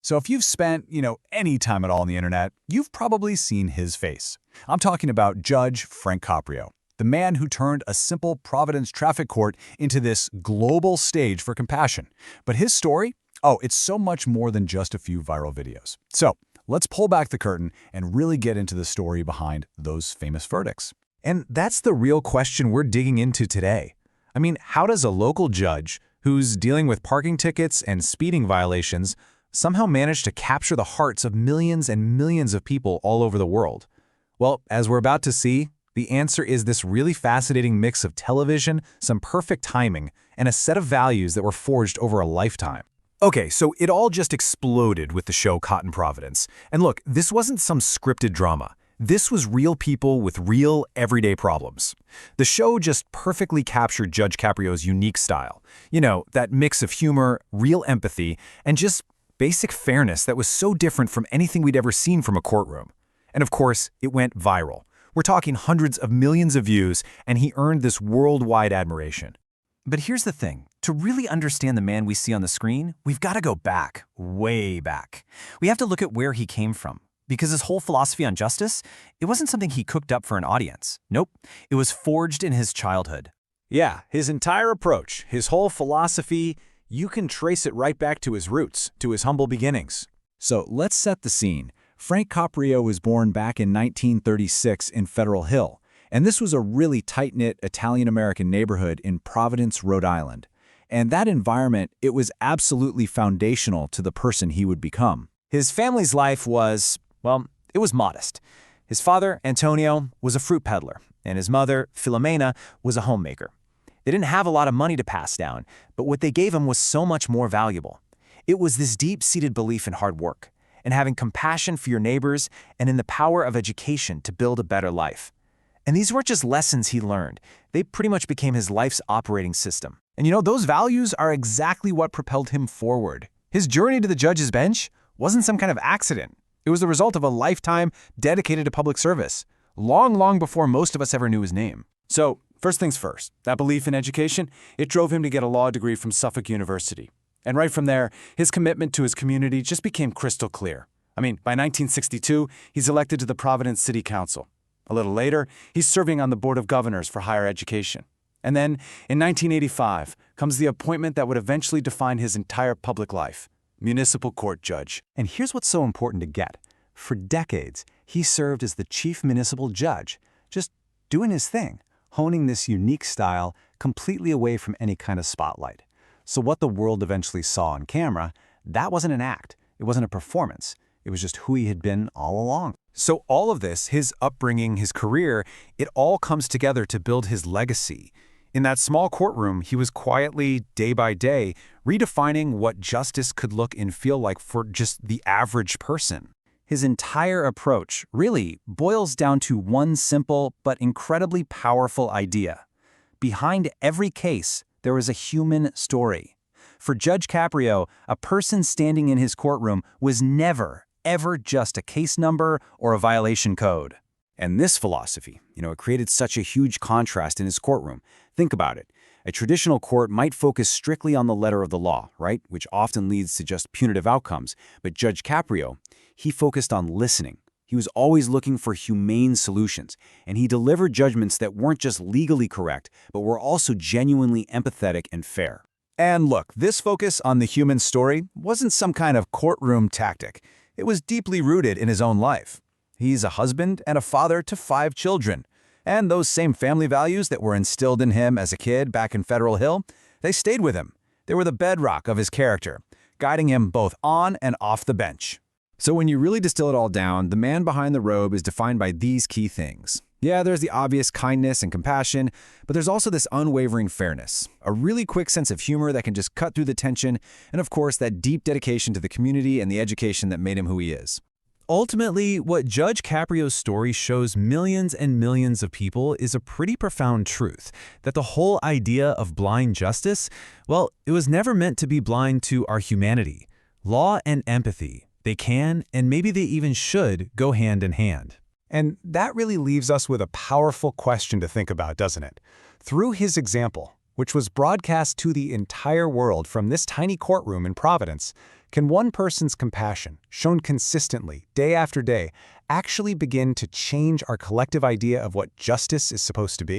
So if you've spent, any time at all on the internet, you've probably seen his face. I'm talking about Judge Frank Caprio, the man who turned a simple Providence traffic court into this global stage for compassion. But his story? Oh, it's so much more than just a few viral videos. So let's pull back the curtain and really get into the story behind those famous verdicts. And that's the real question we're digging into today. I mean, how does a local judge who's dealing with parking tickets and speeding violations somehow manage to capture the hearts of millions and millions of people all over the world? Well, as we're about to see, the answer is this really fascinating mix of television, some perfect timing, and a set of values that were forged over a lifetime. Okay, so it all just exploded with the show Caught in Providence. And look, this wasn't some scripted drama. This was real people with real, everyday problems. The show just perfectly captured Judge Caprio's unique style. That mix of humor, real empathy, and just basic fairness that was so different from anything we'd ever seen from a courtroom. And of course, it went viral. We're talking hundreds of millions of views, and he earned this worldwide admiration. But here's the thing. To really understand the man we see on the screen, we've got to go back, way back. We have to look at where he came from. Because his whole philosophy on justice, it wasn't something he cooked up for an audience. Nope, it was forged in his childhood. Yeah, his entire approach, his whole philosophy, you can trace it right back to his roots, to his humble beginnings. So let's set the scene. Frank Caprio was born back in 1936 in Federal Hill, and this was a really tight-knit Italian-American neighborhood in Providence, Rhode Island. And that environment, it was absolutely foundational to the person he would become. His family's life was, well, it was modest. His father, Antonio, was a fruit peddler, and his mother, Filomena, was a homemaker. They didn't have a lot of money to pass down, but what they gave him was so much more valuable. It was this deep-seated belief in hard work, and having compassion for your neighbors, and in the power of education to build a better life. And these weren't just lessons he learned. They pretty much became his life's operating system. And those values are exactly what propelled him forward. His journey to the judge's bench wasn't some kind of accident. It was the result of a lifetime dedicated to public service, long before most of us ever knew his name. So, first things first, that belief in education, it drove him to get a law degree from Suffolk University. And right from there, his commitment to his community just became crystal clear. By 1962, he's elected to the Providence City Council. A little later, he's serving on the Board of Governors for higher education. And then, in 1985, comes the appointment that would eventually define his entire public life. Municipal Court Judge. And here's what's so important to get. For decades, he served as the Chief Municipal Judge, just doing his thing, honing this unique style completely away from any kind of spotlight. So what the world eventually saw on camera, that wasn't an act. It wasn't a performance. It was just who he had been all along. So all of this, his upbringing, his career, it all comes together to build his legacy. In that small courtroom, he was quietly, day by day, redefining what justice could look and feel like for just the average person. His entire approach really boils down to one simple but incredibly powerful idea. Behind every case, there was a human story. For Judge Caprio, a person standing in his courtroom was never, ever just a case number or a violation code. And this philosophy, it created such a huge contrast in his courtroom. Think about it. A traditional court might focus strictly on the letter of the law, right? Which often leads to just punitive outcomes. But Judge Caprio, he focused on listening. He was always looking for humane solutions, and he delivered judgments that weren't just legally correct, but were also genuinely empathetic and fair. And look, this focus on the human story wasn't some kind of courtroom tactic. It was deeply rooted in his own life. He's a husband and a father to 5 children. And those same family values that were instilled in him as a kid back in Federal Hill, they stayed with him. They were the bedrock of his character, guiding him both on and off the bench. So when you really distill it all down, the man behind the robe is defined by these key things. Yeah, there's the obvious kindness and compassion, but there's also this unwavering fairness, a really quick sense of humor that can just cut through the tension, and of course, that deep dedication to the community and the education that made him who he is. Ultimately, what Judge Caprio's story shows millions and millions of people is a pretty profound truth, that the whole idea of blind justice, well, it was never meant to be blind to our humanity. Law and empathy, they can, and maybe they even should, go hand in hand. And that really leaves us with a powerful question to think about, doesn't it? Through his example, which was broadcast to the entire world from this tiny courtroom in Providence, Can one person's compassion, shown consistently, day after day, actually begin to change our collective idea of what justice is supposed to be?